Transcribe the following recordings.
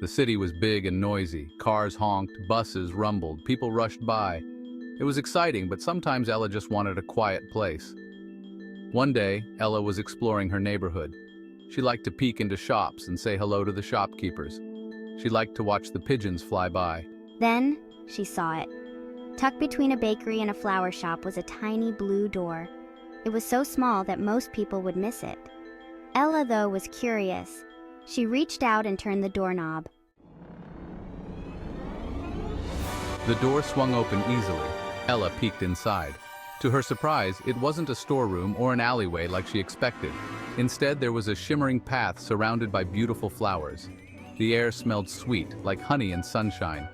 The city was big and noisy. Cars honked, buses rumbled, people rushed by. It was exciting, but sometimes Ella just wanted a quiet place. One day, Ella was exploring her neighborhood. She liked to peek into shops and say hello to the shopkeepers. She liked to watch the pigeons fly by. Then, she saw it. Tucked between a bakery and a flower shop was a tiny blue door. It was so small that most people would miss it. Ella, though, was curious. She reached out and turned the doorknob. The door swung open easily. Ella peeked inside. To her surprise, it wasn't a storeroom or an alleyway like she expected. Instead, there was a shimmering path surrounded by beautiful flowers. The air smelled sweet, like honey and sunshine.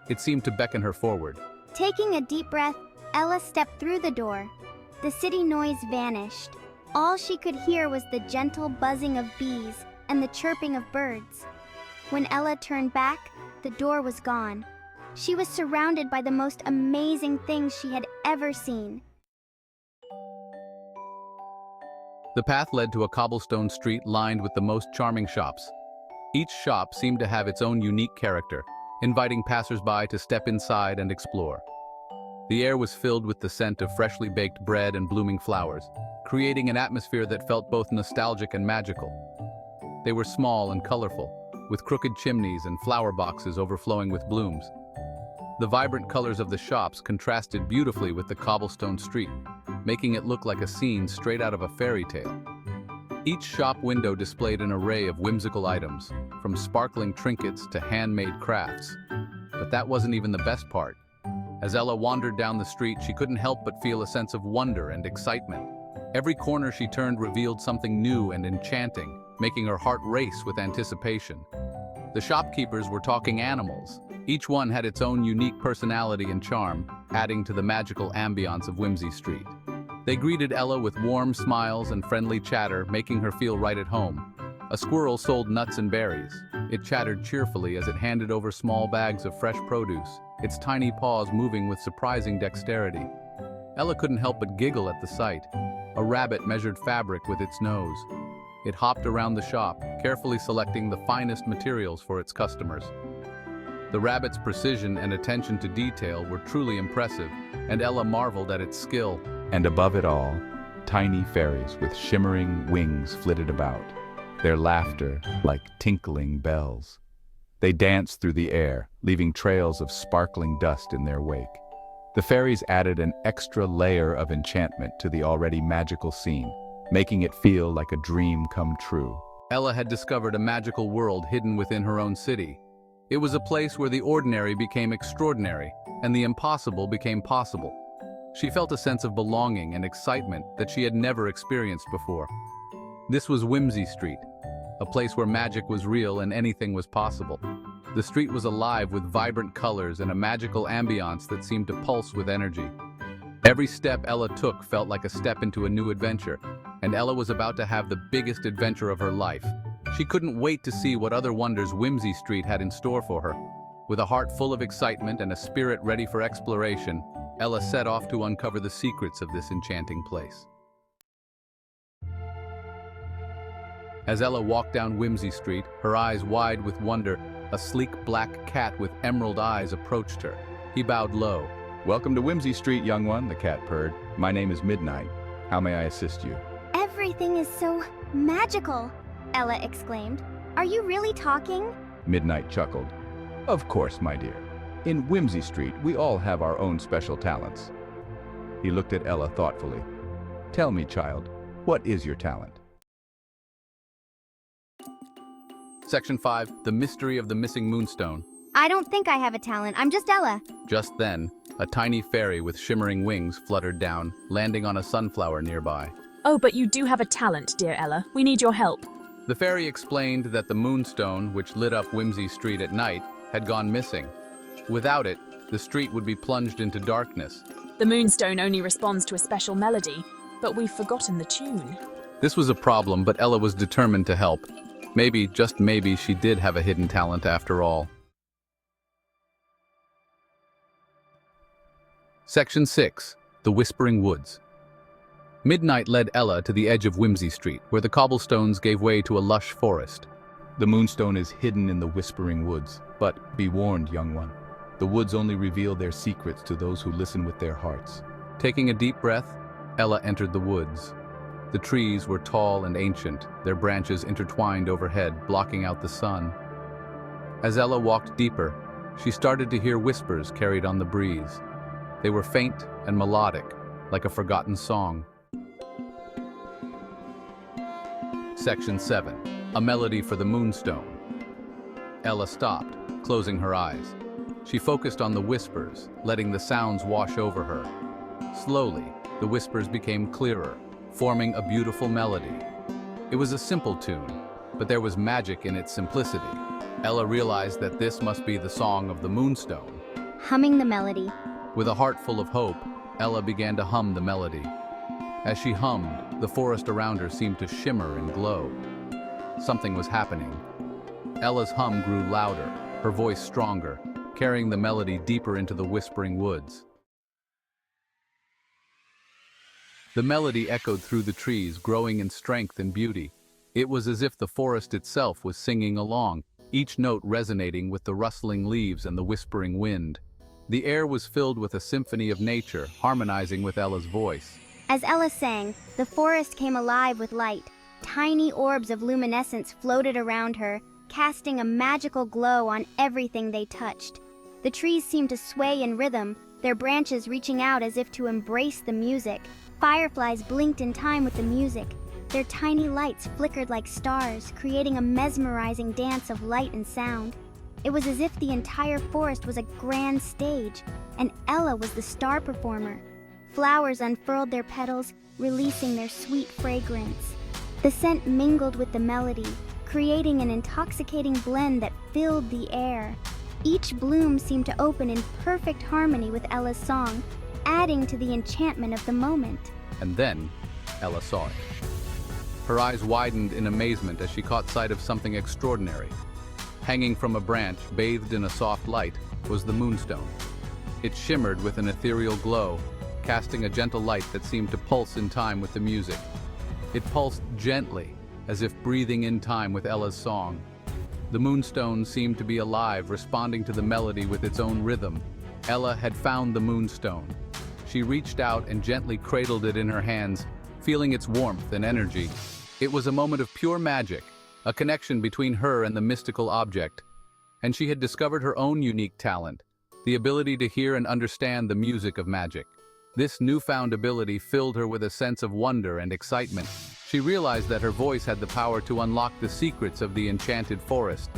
It seemed to beckon her forward. Taking a deep breath, Ella stepped through the door. The city noise vanished. All she could hear was the gentle buzzing of bees and the chirping of birds. When Ella turned back, the door was gone. She was surrounded by the most amazing things she had ever seen. The path led to a cobblestone street lined with the most charming shops. Each shop seemed to have its own unique character, inviting passers-by to step inside and explore. The air was filled with the scent of freshly baked bread and blooming flowers, creating an atmosphere that felt both nostalgic and magical. They were small and colorful, with crooked chimneys and flower boxes overflowing with blooms. The vibrant colors of the shops contrasted beautifully with the cobblestone street, making it look like a scene straight out of a fairy tale. Each shop window displayed an array of whimsical items, from sparkling trinkets to handmade crafts. But that wasn't even the best part. As Ella wandered down the street, she couldn't help but feel a sense of wonder and excitement. Every corner she turned revealed something new and enchanting, making her heart race with anticipation. The shopkeepers were talking animals. Each one had its own unique personality and charm, adding to the magical ambiance of Whimsy Street. They greeted Ella with warm smiles and friendly chatter, making her feel right at home. A squirrel sold nuts and berries. It chattered cheerfully as it handed over small bags of fresh produce, its tiny paws moving with surprising dexterity. Ella couldn't help but giggle at the sight. A rabbit measured fabric with its nose. It hopped around the shop, carefully selecting the finest materials for its customers. The rabbit's precision and attention to detail were truly impressive, and Ella marveled at its skill. And above it all, tiny fairies with shimmering wings flitted about, their laughter like tinkling bells. They danced through the air, leaving trails of sparkling dust in their wake. The fairies added an extra layer of enchantment to the already magical scene, making it feel like a dream come true. Ella had discovered a magical world hidden within her own city. It was a place where the ordinary became extraordinary, and the impossible became possible. She felt a sense of belonging and excitement that she had never experienced before. This was Whimsy Street, a place where magic was real and anything was possible. The street was alive with vibrant colors and a magical ambiance that seemed to pulse with energy. Every step Ella took felt like a step into a new adventure, and Ella was about to have the biggest adventure of her life. She couldn't wait to see what other wonders Whimsy Street had in store for her. With a heart full of excitement and a spirit ready for exploration, Ella set off to uncover the secrets of this enchanting place. As Ella walked down Whimsy Street, her eyes wide with wonder, a sleek black cat with emerald eyes approached her. He bowed low. "Welcome to Whimsy Street, young one," the cat purred. "My name is Midnight. How may I assist you?" Everything is so magical, Ella exclaimed. Are you really talking? Midnight chuckled. "Of course, my dear. In Whimsy Street, we all have our own special talents." He looked at Ella thoughtfully. "Tell me, child, what is your talent?" Section 5, The Mystery of the Missing Moonstone. I don't think I have a talent. I'm just Ella. Just then, a tiny fairy with shimmering wings fluttered down, landing on a sunflower nearby. Oh, but you do have a talent, dear Ella. We need your help. The fairy explained that the moonstone, which lit up Whimsy Street at night, had gone missing. Without it, the street would be plunged into darkness. The moonstone only responds to a special melody, but we've forgotten the tune. This was a problem, but Ella was determined to help. Maybe, just maybe, she did have a hidden talent after all. Section 6, The Whispering Woods. Midnight led Ella to the edge of Whimsy Street, where the cobblestones gave way to a lush forest. The Moonstone is hidden in the Whispering Woods, but be warned, young one. The woods only reveal their secrets to those who listen with their hearts. Taking a deep breath, Ella entered the woods. The trees were tall and ancient, their branches intertwined overhead, blocking out the sun. As Ella walked deeper, she started to hear whispers carried on the breeze. They were faint and melodic, like a forgotten song. Section 7. A Melody for the Moonstone. Ella stopped, closing her eyes. She focused on the whispers, letting the sounds wash over her. Slowly, the whispers became clearer, forming a beautiful melody. It was a simple tune, but there was magic in its simplicity. Ella realized that this must be the song of the Moonstone. Humming the melody. With a heart full of hope, Ella began to hum the melody. As she hummed, the forest around her seemed to shimmer and glow. Something was happening. Ella's hum grew louder, her voice stronger, carrying the melody deeper into the Whispering Woods. The melody echoed through the trees, growing in strength and beauty. It was as if the forest itself was singing along, each note resonating with the rustling leaves and the whispering wind. The air was filled with a symphony of nature, harmonizing with Ella's voice. As Ella sang, the forest came alive with light. Tiny orbs of luminescence floated around her, casting a magical glow on everything they touched. The trees seemed to sway in rhythm, their branches reaching out as if to embrace the music. Fireflies blinked in time with the music. Their tiny lights flickered like stars, creating a mesmerizing dance of light and sound. It was as if the entire forest was a grand stage, and Ella was the star performer. Flowers unfurled their petals, releasing their sweet fragrance. The scent mingled with the melody, creating an intoxicating blend that filled the air. Each bloom seemed to open in perfect harmony with Ella's song, adding to the enchantment of the moment. And then, Ella saw it. Her eyes widened in amazement as she caught sight of something extraordinary. Hanging from a branch, bathed in a soft light, was the Moonstone. It shimmered with an ethereal glow, casting a gentle light that seemed to pulse in time with the music. It pulsed gently, as if breathing in time with Ella's song. The Moonstone seemed to be alive, responding to the melody with its own rhythm. Ella had found the Moonstone. She reached out and gently cradled it in her hands, feeling its warmth and energy. It was a moment of pure magic, a connection between her and the mystical object. And she had discovered her own unique talent, the ability to hear and understand the music of magic. This newfound ability filled her with a sense of wonder and excitement. She realized that her voice had the power to unlock the secrets of the enchanted forest.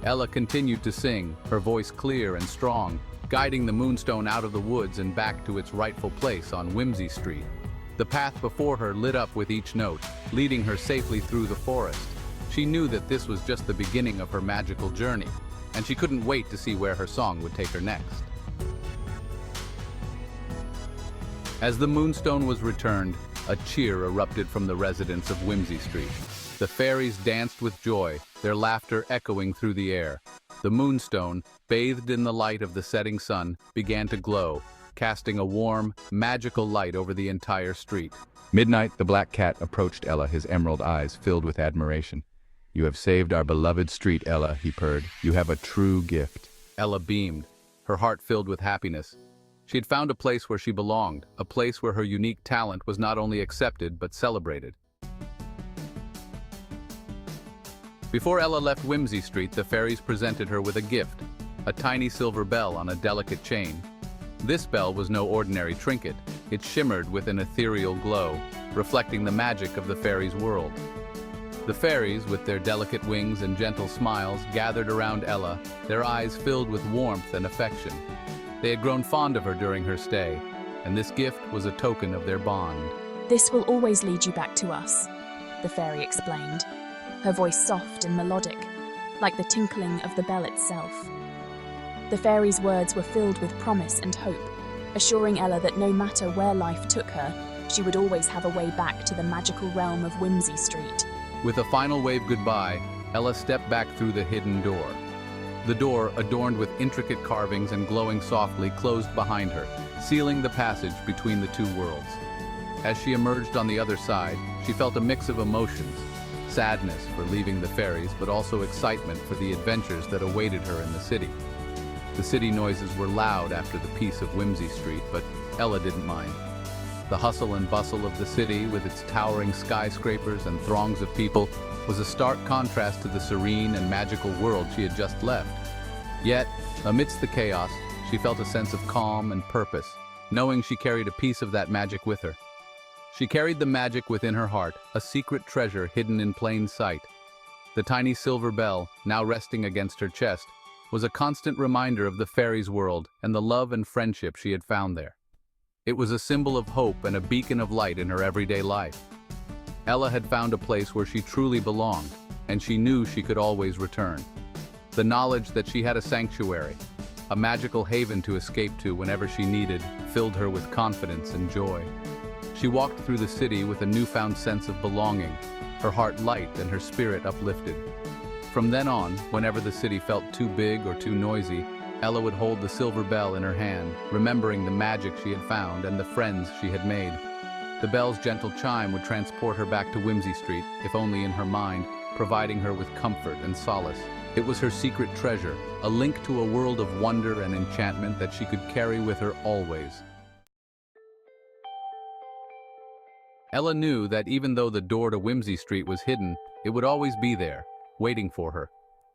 Ella continued to sing, her voice clear and strong, guiding the Moonstone out of the woods and back to its rightful place on Whimsy Street. The path before her lit up with each note, leading her safely through the forest. She knew that this was just the beginning of her magical journey, and she couldn't wait to see where her song would take her next. As the Moonstone was returned, a cheer erupted from the residents of Whimsy Street. The fairies danced with joy, their laughter echoing through the air. The Moonstone, bathed in the light of the setting sun, began to glow, casting a warm, magical light over the entire street. Midnight, the black cat approached Ella, his emerald eyes filled with admiration. "You have saved our beloved street, Ella," he purred. "You have a true gift." Ella beamed, her heart filled with happiness. She had found a place where she belonged, a place where her unique talent was not only accepted but celebrated. Before Ella left Whimsy Street, the fairies presented her with a gift, a tiny silver bell on a delicate chain. This bell was no ordinary trinket. It shimmered with an ethereal glow, reflecting the magic of the fairies' world. The fairies, with their delicate wings and gentle smiles, gathered around Ella, their eyes filled with warmth and affection. They had grown fond of her during her stay, and this gift was a token of their bond. "This will always lead you back to us," the fairy explained, her voice soft and melodic, like the tinkling of the bell itself. The fairy's words were filled with promise and hope, assuring Ella that no matter where life took her, she would always have a way back to the magical realm of Whimsy Street. With a final wave goodbye, Ella stepped back through the hidden door. The door, adorned with intricate carvings and glowing softly, closed behind her, sealing the passage between the two worlds. As she emerged on the other side, she felt a mix of emotions: sadness for leaving the fairies, but also excitement for the adventures that awaited her in the city. The city noises were loud after the peace of Whimsy Street, but Ella didn't mind. The hustle and bustle of the city, with its towering skyscrapers and throngs of people, was a stark contrast to the serene and magical world she had just left. Yet, amidst the chaos, she felt a sense of calm and purpose, knowing she carried a piece of that magic with her. She carried the magic within her heart, a secret treasure hidden in plain sight. The tiny silver bell, now resting against her chest, was a constant reminder of the fairies' world and the love and friendship she had found there. It was a symbol of hope and a beacon of light in her everyday life. Ella had found a place where she truly belonged, and she knew she could always return. The knowledge that she had a sanctuary, a magical haven to escape to whenever she needed, filled her with confidence and joy. She walked through the city with a newfound sense of belonging, her heart light and her spirit uplifted. From then on, whenever the city felt too big or too noisy, Ella would hold the silver bell in her hand, remembering the magic she had found and the friends she had made. The bell's gentle chime would transport her back to Whimsy Street, if only in her mind, providing her with comfort and solace. It was her secret treasure, a link to a world of wonder and enchantment that she could carry with her always. Ella knew that even though the door to Whimsy Street was hidden, it would always be there, waiting for her.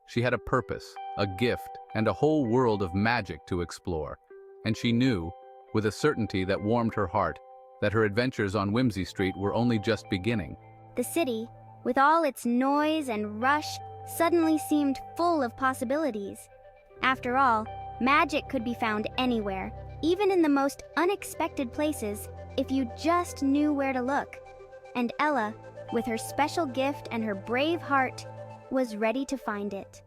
She had a purpose, a gift, and a whole world of magic to explore. And she knew, with a certainty that warmed her heart, that her adventures on Whimsy Street were only just beginning. The city, with all its noise and rush, suddenly seemed full of possibilities. After all, magic could be found anywhere, even in the most unexpected places, if you just knew where to look. And Ella, with her special gift and her brave heart, was ready to find it.